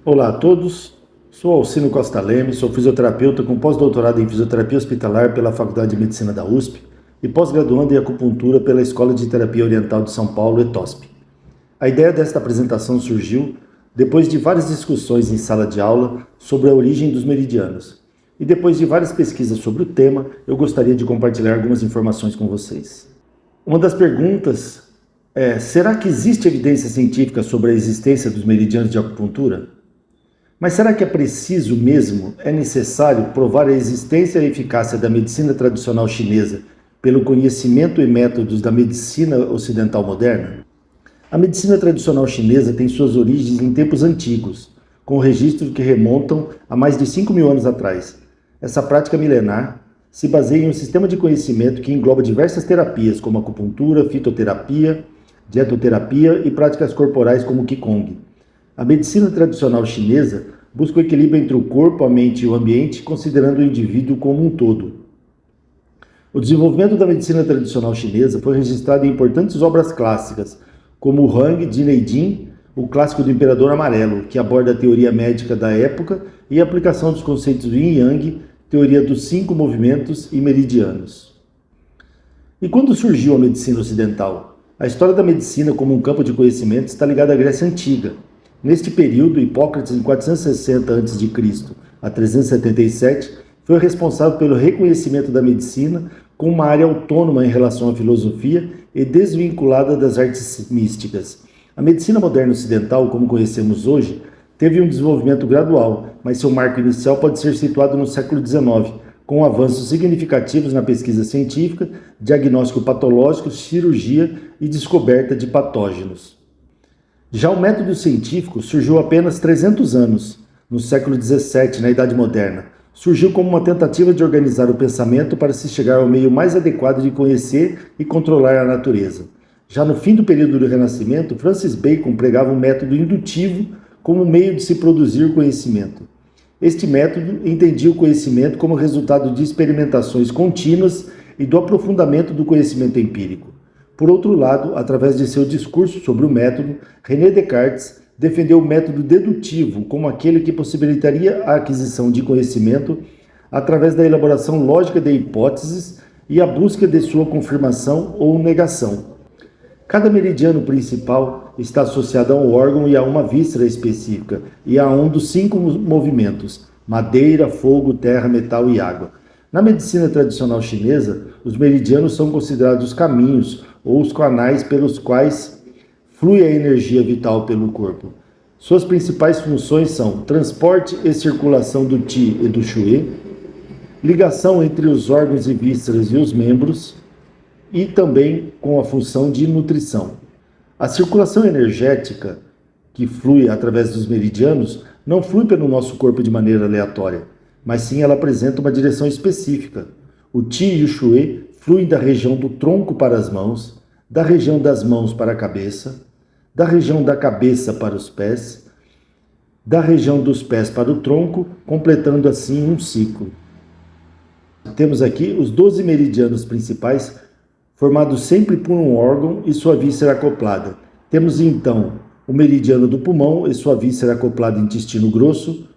Olá a todos, sou Alcino Costa Leme, sou fisioterapeuta com pós-doutorado em fisioterapia hospitalar pela Faculdade de Medicina da USP e pós-graduando em acupuntura pela Escola de Terapia Oriental de São Paulo, ETOSP. A ideia desta apresentação surgiu depois de várias discussões em sala de aula sobre a origem dos meridianos. E depois de várias pesquisas sobre o tema, eu gostaria de compartilhar algumas informações com vocês. Uma das perguntas é: será que existe evidência científica sobre a existência dos meridianos de acupuntura? Mas será que é preciso mesmo, é necessário provar a existência e a eficácia da medicina tradicional chinesa pelo conhecimento e métodos da medicina ocidental moderna? A medicina tradicional chinesa tem suas origens em tempos antigos, com registros que remontam a mais de 5.000 anos atrás. Essa prática milenar se baseia em um sistema de conhecimento que engloba diversas terapias, como acupuntura, fitoterapia, dietoterapia e práticas corporais como o Qigong. A medicina tradicional chinesa busca o equilíbrio entre o corpo, a mente e o ambiente, considerando o indivíduo como um todo. O desenvolvimento da medicina tradicional chinesa foi registrado em importantes obras clássicas, como o Hang de Neijing, o clássico do Imperador Amarelo, que aborda a teoria médica da época e a aplicação dos conceitos do Yin Yang, teoria dos 5 movimentos e meridianos. E quando surgiu a medicina ocidental? A história da medicina como um campo de conhecimento está ligada à Grécia Antiga. Neste período, Hipócrates, em 460 a.C. a 377, foi responsável pelo reconhecimento da medicina como uma área autônoma em relação à filosofia e desvinculada das artes místicas. A medicina moderna ocidental, como conhecemos hoje, teve um desenvolvimento gradual, mas seu marco inicial pode ser situado no século XIX, com avanços significativos na pesquisa científica, diagnóstico patológico, cirurgia e descoberta de patógenos. Já o método científico surgiu há apenas 300 anos, no século XVII, na Idade Moderna. Surgiu como uma tentativa de organizar o pensamento para se chegar ao meio mais adequado de conhecer e controlar a natureza. Já no fim do período do Renascimento, Francis Bacon pregava um método indutivo como meio de se produzir conhecimento. Este método entendia o conhecimento como resultado de experimentações contínuas e do aprofundamento do conhecimento empírico. Por outro lado, através de seu discurso sobre o método, René Descartes defendeu o método dedutivo como aquele que possibilitaria a aquisição de conhecimento através da elaboração lógica de hipóteses e a busca de sua confirmação ou negação. Cada meridiano principal está associado a um órgão e a uma víscera específica e a um dos 5 movimentos: madeira, fogo, terra, metal e água. Na medicina tradicional chinesa, os meridianos são considerados caminhos ou os canais pelos quais flui a energia vital pelo corpo. Suas principais funções são transporte e circulação do Qi e do Shui, ligação entre os órgãos e vísceras e os membros, e também com a função de nutrição. A circulação energética, que flui através dos meridianos, não flui pelo nosso corpo de maneira aleatória, mas sim ela apresenta uma direção específica. O Qi e o Shui fluem da região do tronco para as mãos, da região das mãos para a cabeça, da região da cabeça para os pés, da região dos pés para o tronco, completando assim um ciclo. Temos aqui os 12 meridianos principais, formados sempre por um órgão e sua víscera acoplada. Temos então o meridiano do pulmão e sua víscera acoplada intestino grosso,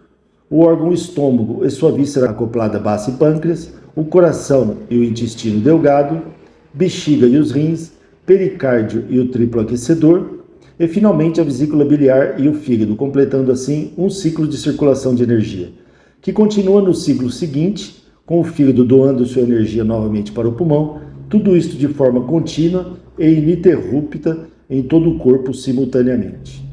o órgão estômago e sua víscera acoplada baço e pâncreas, o coração e o intestino delgado, bexiga e os rins, pericárdio e o triplo aquecedor, e finalmente a vesícula biliar e o fígado, completando assim um ciclo de circulação de energia, que continua no ciclo seguinte, com o fígado doando sua energia novamente para o pulmão, tudo isto de forma contínua e ininterrupta em todo o corpo simultaneamente.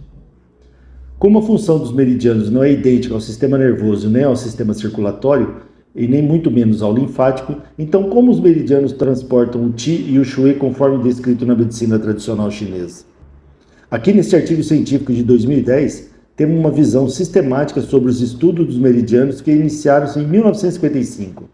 Como a função dos meridianos não é idêntica ao sistema nervoso nem ao sistema circulatório, e nem muito menos ao linfático, então como os meridianos transportam o Qi e o Shui conforme descrito na medicina tradicional chinesa? Aqui neste artigo científico de 2010, temos uma visão sistemática sobre os estudos dos meridianos que iniciaram-se em 1955,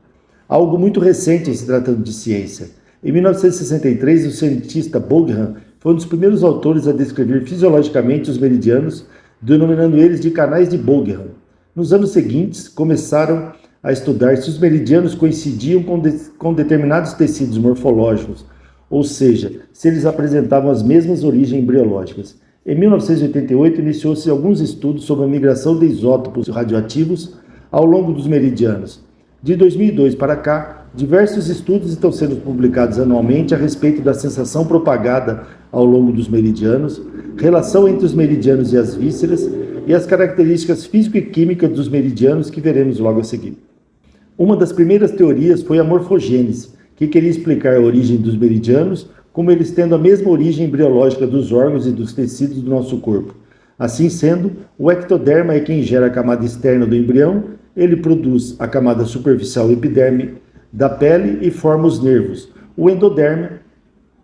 algo muito recente em se tratando de ciência. Em 1963, o cientista Bogham foi um dos primeiros autores a descrever fisiologicamente os meridianos, denominando eles de canais de Bogham. Nos anos seguintes, começaram a estudar se os meridianos coincidiam com determinados tecidos morfológicos, ou seja, se eles apresentavam as mesmas origens embriológicas. Em 1988, iniciou-se alguns estudos sobre a migração de isótopos radioativos ao longo dos meridianos. De 2002 para cá, diversos estudos estão sendo publicados anualmente a respeito da sensação propagada ao longo dos meridianos, relação entre os meridianos e as vísceras e as características físico e químicas dos meridianos que veremos logo a seguir. Uma das primeiras teorias foi a morfogênese, que queria explicar a origem dos meridianos, como eles tendo a mesma origem embriológica dos órgãos e dos tecidos do nosso corpo. Assim sendo, o ectoderma é quem gera a camada externa do embrião, ele produz a camada superficial epiderme da pele e forma os nervos. O endoderma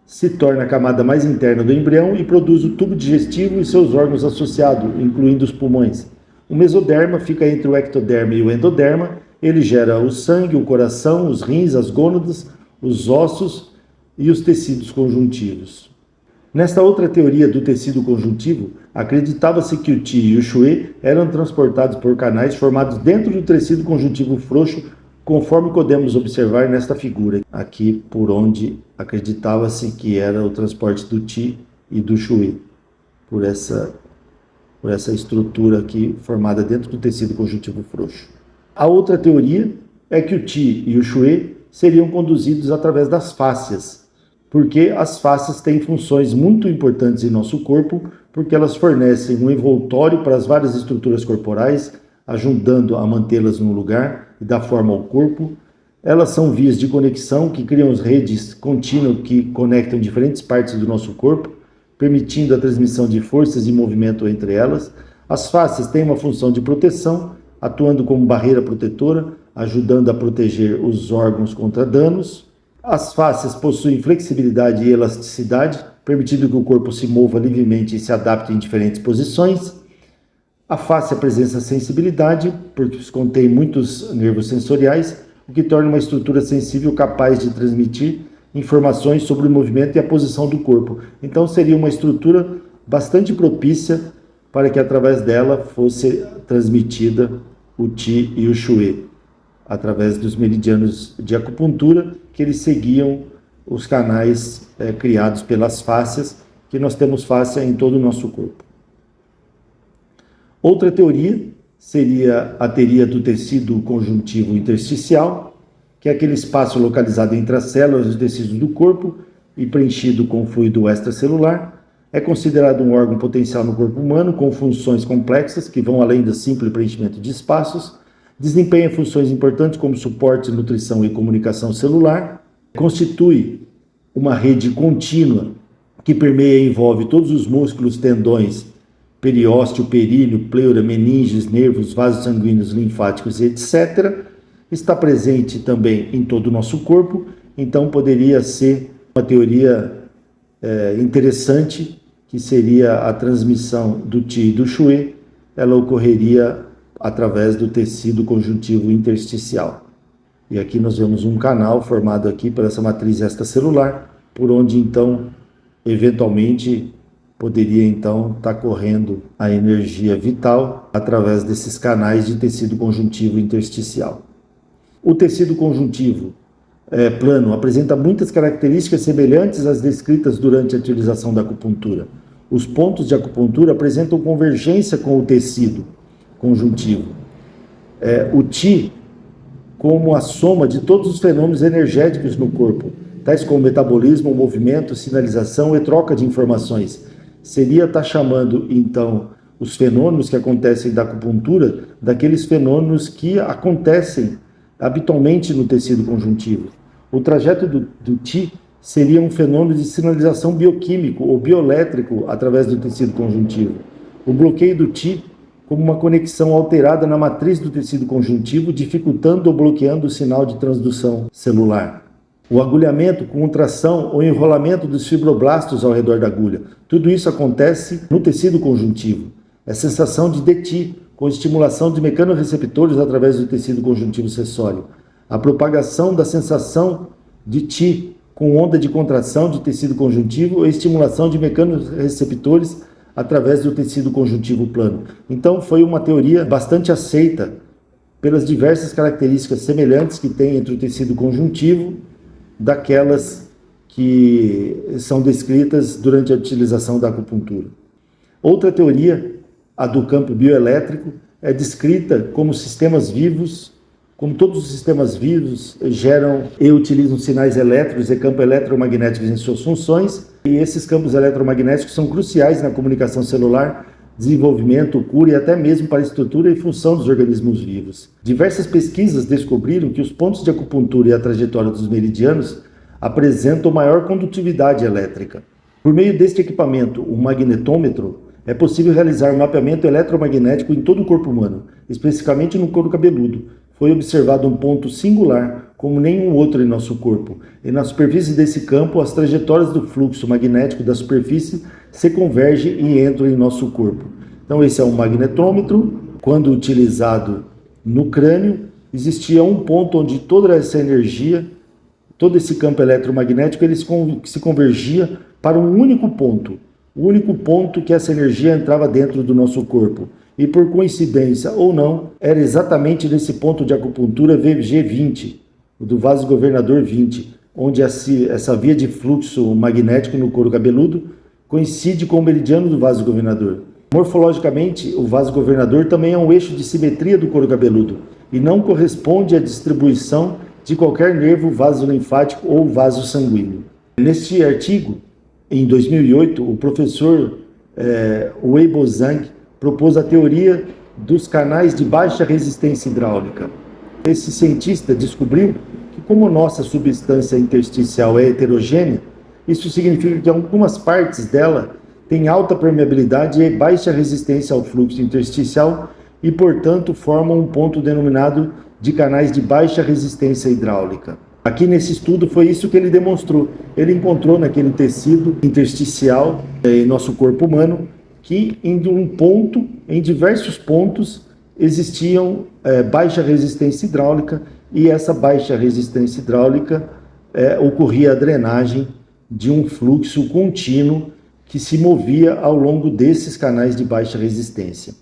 se torna a camada mais interna do embrião e produz o tubo digestivo e seus órgãos associados, incluindo os pulmões. O mesoderma fica entre o ectoderma e o endoderma, ele gera o sangue, o coração, os rins, as gônadas, os ossos e os tecidos conjuntivos. Nesta outra teoria do tecido conjuntivo, acreditava-se que o Qi e o Shui eram transportados por canais formados dentro do tecido conjuntivo frouxo, conforme podemos observar nesta figura, aqui por onde acreditava-se que era o transporte do Qi e do Shui, por essa estrutura aqui formada dentro do tecido conjuntivo frouxo. A outra teoria é que o Qi e o Shui seriam conduzidos através das fáscias, porque as fáscias têm funções muito importantes em nosso corpo, porque elas fornecem um envoltório para as várias estruturas corporais, ajudando a mantê-las no lugar e dar forma ao corpo. Elas são vias de conexão que criam as redes contínuas que conectam diferentes partes do nosso corpo, permitindo a transmissão de forças e movimento entre elas. As fáscias têm uma função de proteção, atuando como barreira protetora, ajudando a proteger os órgãos contra danos. As fáscias possuem flexibilidade e elasticidade, permitindo que o corpo se mova livremente e se adapte em diferentes posições. A face apresenta sensibilidade, porque contém muitos nervos sensoriais, o que torna uma estrutura sensível capaz de transmitir informações sobre o movimento e a posição do corpo. Então seria uma estrutura bastante propícia para que através dela fosse transmitida o Qi e o Shui, através dos meridianos de acupuntura, que eles seguiam os canais criados pelas fáscias, que nós temos fáscia em todo o nosso corpo. Outra teoria seria a teoria do tecido conjuntivo intersticial, que é aquele espaço localizado entre as células e tecidos do corpo e preenchido com fluido extracelular. É considerado um órgão potencial no corpo humano com funções complexas que vão além do simples preenchimento de espaços. Desempenha funções importantes como suporte, nutrição e comunicação celular. Constitui uma rede contínua que permeia e envolve todos os músculos, tendões, periósteo, períneo, pleura, meninges, nervos, vasos sanguíneos, linfáticos, etc. Está presente também em todo o nosso corpo, então poderia ser uma teoria interessante, que seria a transmissão do Qi e do Shui, ela ocorreria através do tecido conjuntivo intersticial. E aqui nós vemos um canal formado aqui por essa matriz extracelular, por onde então, eventualmente, poderia então estar correndo a energia vital através desses canais de tecido conjuntivo intersticial. O tecido conjuntivo plano apresenta muitas características semelhantes às descritas durante a utilização da acupuntura. Os pontos de acupuntura apresentam convergência com o tecido conjuntivo. O Qi, como a soma de todos os fenômenos energéticos no corpo, tais como metabolismo, movimento, sinalização e troca de informações. Seria estar chamando, então, os fenômenos que acontecem da acupuntura daqueles fenômenos que acontecem habitualmente no tecido conjuntivo. O trajeto do Qi seria um fenômeno de sinalização bioquímico ou bioelétrico através do tecido conjuntivo. O bloqueio do Qi como uma conexão alterada na matriz do tecido conjuntivo, dificultando ou bloqueando o sinal de transdução celular. O agulhamento, contração ou enrolamento dos fibroblastos ao redor da agulha. Tudo isso acontece no tecido conjuntivo. É sensação de DTI, com estimulação de mecanorreceptores através do tecido conjuntivo acessório. A propagação da sensação de Qi com onda de contração de tecido conjuntivo e estimulação de mecanorreceptores através do tecido conjuntivo plano. Então foi uma teoria bastante aceita pelas diversas características semelhantes que tem entre o tecido conjuntivo daquelas que são descritas durante a utilização da acupuntura. Outra teoria, a do campo bioelétrico, é descrita como sistemas vivos, como todos os sistemas vivos geram e utilizam sinais elétricos e campos eletromagnéticos em suas funções, e esses campos eletromagnéticos são cruciais na comunicação celular, desenvolvimento, cura e até mesmo para a estrutura e função dos organismos vivos. Diversas pesquisas descobriram que os pontos de acupuntura e a trajetória dos meridianos apresentam maior condutividade elétrica. Por meio deste equipamento, o magnetômetro, é possível realizar mapeamento eletromagnético em todo o corpo humano, especificamente no couro cabeludo. Foi observado um ponto singular, como nenhum outro em nosso corpo. E na superfície desse campo, as trajetórias do fluxo magnético da superfície se convergem e entram em nosso corpo. Então esse é um magnetômetro. Quando utilizado no crânio, existia um ponto onde toda essa energia, todo esse campo eletromagnético, ele se convergia para um único ponto. O único ponto que essa energia entrava dentro do nosso corpo. E por coincidência ou não, era exatamente nesse ponto de acupuntura VG20, do vaso governador 20, onde essa via de fluxo magnético no couro cabeludo coincide com o meridiano do vaso governador. Morfologicamente, o vaso governador também é um eixo de simetria do couro cabeludo e não corresponde à distribuição de qualquer nervo vasolinfático ou vaso sanguíneo. Neste artigo, em 2008, o professor Weibo Zhang propôs a teoria dos canais de baixa resistência hidráulica. Esse cientista descobriu que, como nossa substância intersticial é heterogênea, isso significa que algumas partes dela têm alta permeabilidade e baixa resistência ao fluxo intersticial e, portanto, formam um ponto denominado de canais de baixa resistência hidráulica. Aqui nesse estudo foi isso que ele demonstrou. Ele encontrou naquele tecido intersticial em nosso corpo humano que em diversos pontos existiam baixa resistência hidráulica, e essa baixa resistência hidráulica ocorria a drenagem de um fluxo contínuo que se movia ao longo desses canais de baixa resistência.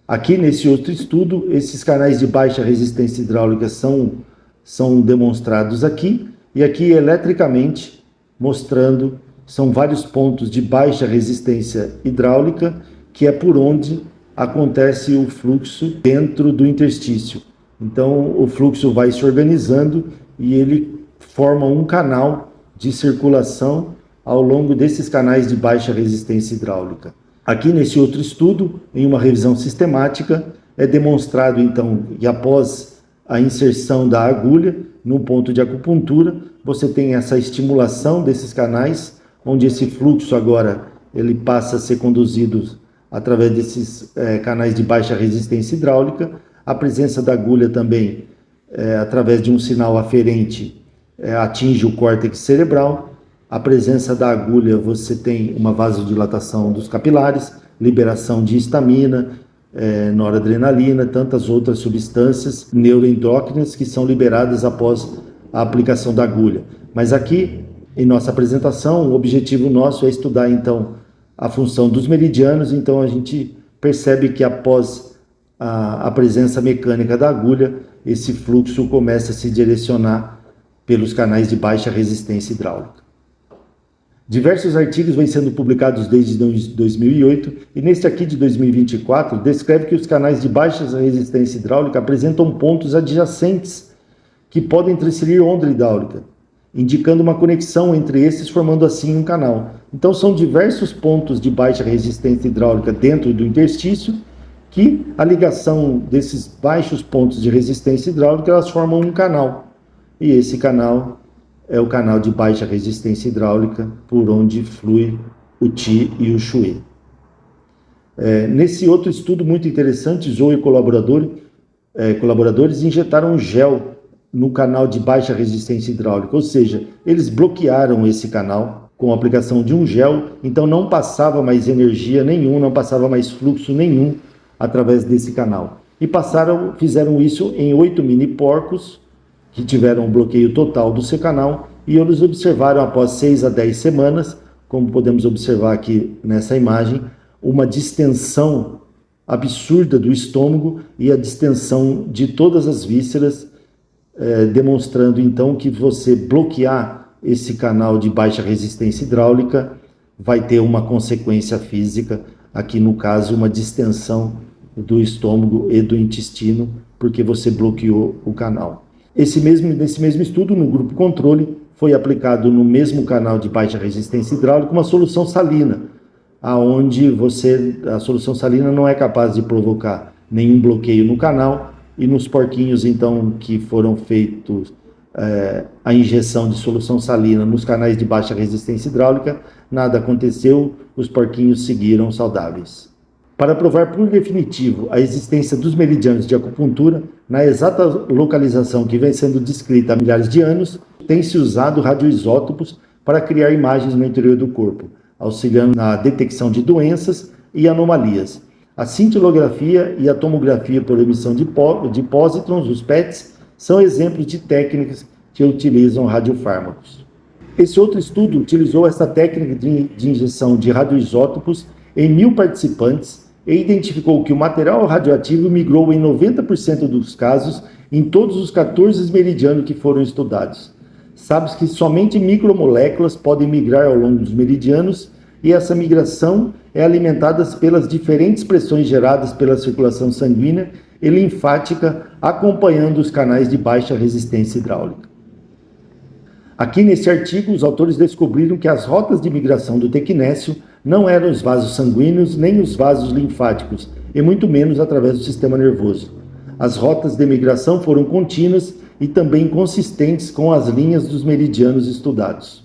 Aqui nesse outro estudo, esses canais de baixa resistência hidráulica são demonstrados aqui, e aqui eletricamente mostrando, são vários pontos de baixa resistência hidráulica, que é por onde acontece o fluxo dentro do interstício. Então o fluxo vai se organizando e ele forma um canal de circulação ao longo desses canais de baixa resistência hidráulica. Aqui nesse outro estudo, em uma revisão sistemática, é demonstrado então que após a inserção da agulha no ponto de acupuntura, você tem essa estimulação desses canais, onde esse fluxo agora ele passa a ser conduzido através desses canais de baixa resistência hidráulica. A presença da agulha também, através de um sinal aferente, atinge o córtex cerebral. A presença da agulha, você tem uma vasodilatação dos capilares, liberação de histamina, noradrenalina, tantas outras substâncias neuroendócrinas que são liberadas após a aplicação da agulha. Mas aqui, em nossa apresentação, o objetivo nosso é estudar então a função dos meridianos. Então a gente percebe que após a presença mecânica da agulha, esse fluxo começa a se direcionar pelos canais de baixa resistência hidráulica. Diversos artigos vêm sendo publicados desde 2008 e neste aqui de 2024 descreve que os canais de baixa resistência hidráulica apresentam pontos adjacentes que podem transferir onda hidráulica, indicando uma conexão entre esses, formando assim um canal. Então são diversos pontos de baixa resistência hidráulica dentro do interstício que a ligação desses baixos pontos de resistência hidráulica, elas formam um canal. E esse canal é o canal de baixa resistência hidráulica por onde flui o Qi e o Shui. Nesse outro estudo muito interessante, Zhou e colaboradores injetaram um gel no canal de baixa resistência hidráulica, ou seja, eles bloquearam esse canal com a aplicação de um gel, então não passava mais energia nenhuma, não passava mais fluxo nenhum através desse canal. E fizeram isso em 8 mini porcos, que tiveram um bloqueio total do seu canal, e eles observaram após 6 a 10 semanas, como podemos observar aqui nessa imagem, uma distensão absurda do estômago e a distensão de todas as vísceras, demonstrando então que você bloquear esse canal de baixa resistência hidráulica vai ter uma consequência física, aqui no caso uma distensão do estômago e do intestino, porque você bloqueou o canal. Nesse mesmo estudo, no grupo controle, foi aplicado no mesmo canal de baixa resistência hidráulica uma solução salina, aonde a solução salina não é capaz de provocar nenhum bloqueio no canal, e nos porquinhos, então, que foram feitos a injeção de solução salina nos canais de baixa resistência hidráulica, nada aconteceu, os porquinhos seguiram saudáveis. Para provar por definitivo a existência dos meridianos de acupuntura, na exata localização que vem sendo descrita há milhares de anos, tem-se usado radioisótopos para criar imagens no interior do corpo, auxiliando na detecção de doenças e anomalias. A cintilografia e a tomografia por emissão de pósitrons, os PETs, são exemplos de técnicas que utilizam radiofármacos. Esse outro estudo utilizou essa técnica de injeção de radioisótopos em 1.000 participantes e identificou que o material radioativo migrou em 90% dos casos em todos os 14 meridianos que foram estudados. Sabe-se que somente micromoléculas podem migrar ao longo dos meridianos, e essa migração é alimentada pelas diferentes pressões geradas pela circulação sanguínea e linfática, acompanhando os canais de baixa resistência hidráulica. Aqui neste artigo, os autores descobriram que as rotas de migração do tequinésio não eram os vasos sanguíneos nem os vasos linfáticos, e muito menos através do sistema nervoso. As rotas de migração foram contínuas e também consistentes com as linhas dos meridianos estudados.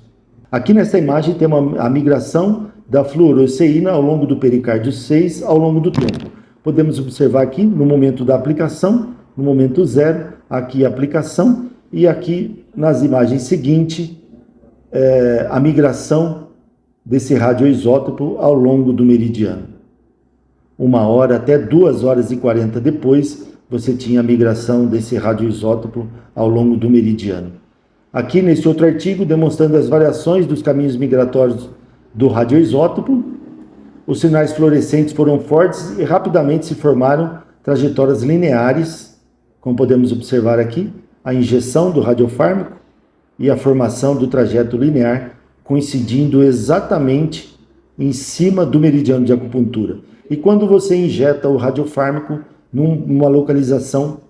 Aqui nessa imagem temos a migração da fluoroceína ao longo do pericárdio 6 ao longo do tempo. Podemos observar aqui no momento da aplicação, no momento 0, aqui a aplicação, e aqui nas imagens seguintes, a migração desse radioisótopo ao longo do meridiano. 1 hora até 2 horas e 40 depois, você tinha a migração desse radioisótopo ao longo do meridiano. Aqui nesse outro artigo, demonstrando as variações dos caminhos migratórios do radioisótopo, os sinais fluorescentes foram fortes e rapidamente se formaram trajetórias lineares, como podemos observar aqui, a injeção do radiofármaco e a formação do trajeto linear, coincidindo exatamente em cima do meridiano de acupuntura. E quando você injeta o radiofármaco numa localização,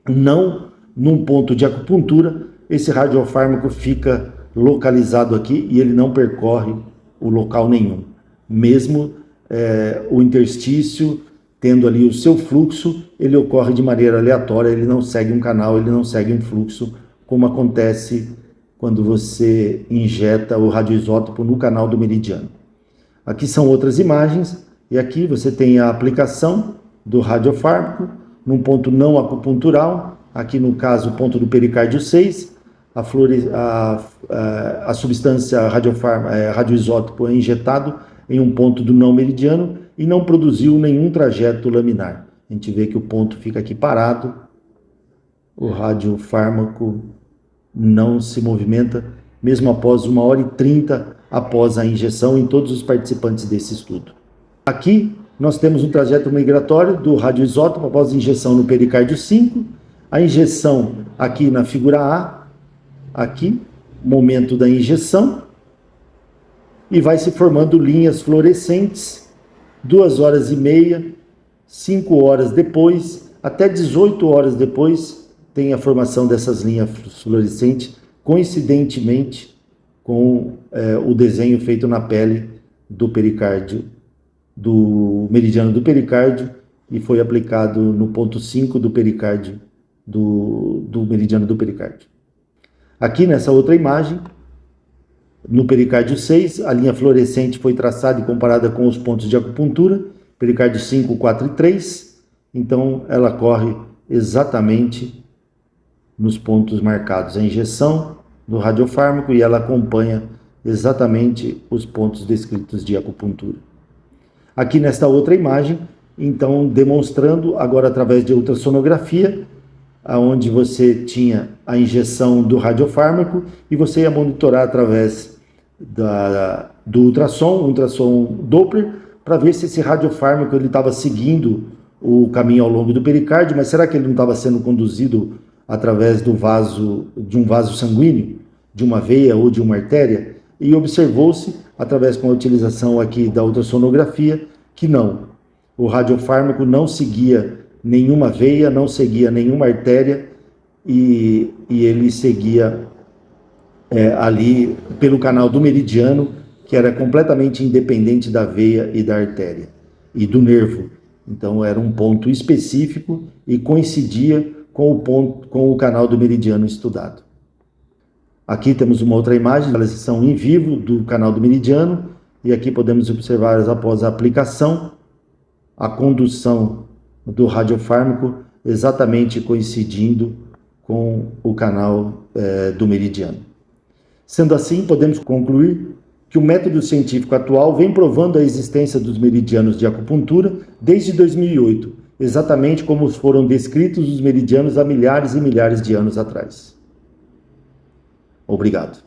não num ponto de acupuntura, esse radiofármaco fica localizado aqui e ele não percorre o local nenhum. Mesmo o interstício tendo ali o seu fluxo, ele ocorre de maneira aleatória, ele não segue um canal, ele não segue um fluxo, como acontece quando você injeta o radioisótopo no canal do meridiano. Aqui são outras imagens, e aqui você tem a aplicação do radiofármaco num ponto não acupuntural, aqui no caso o ponto do pericárdio 6, a substância radioisótopo é injetado em um ponto do não meridiano e não produziu nenhum trajeto laminar. A gente vê que o ponto fica aqui parado, o radiofármaco não se movimenta, mesmo após 1 hora e 30 após a injeção em todos os participantes desse estudo. Aqui nós temos um trajeto migratório do radioisótopo após a injeção no pericárdio 5, a injeção aqui na figura A, aqui, momento da injeção, e vai se formando linhas fluorescentes, 2 horas e meia, 5 horas depois, até 18 horas depois, tem a formação dessas linhas fluorescentes, coincidentemente com o desenho feito na pele do pericárdio, do meridiano do pericárdio, e foi aplicado no ponto 5 do pericárdio, do meridiano do pericárdio. Aqui nessa outra imagem, no pericárdio 6, a linha fluorescente foi traçada e comparada com os pontos de acupuntura, pericárdio 5, 4 e 3, então ela corre exatamente nos pontos marcados, a injeção do radiofármaco, e ela acompanha exatamente os pontos descritos de acupuntura. Aqui nesta outra imagem, então demonstrando agora através de ultrassonografia, onde você tinha a injeção do radiofármaco e você ia monitorar através do ultrassom Doppler, para ver se esse radiofármaco estava seguindo o caminho ao longo do pericárdio, mas será que ele não estava sendo conduzido através de um vaso sanguíneo, de uma veia ou de uma artéria? E observou-se, através com a utilização aqui da ultrassonografia, que não. O radiofármaco não seguia nenhuma veia, não seguia nenhuma artéria e ele seguia ali pelo canal do meridiano, que era completamente independente da veia e da artéria e do nervo. Então era um ponto específico e coincidia com o canal do meridiano estudado. Aqui temos uma outra imagem, elas são em vivo do canal do meridiano, e aqui podemos observar após a aplicação, a condução do radiofármaco exatamente coincidindo com o canal do meridiano. Sendo assim, podemos concluir que o método científico atual vem provando a existência dos meridianos de acupuntura desde 2008, exatamente como foram descritos os meridianos há milhares e milhares de anos atrás. Obrigado.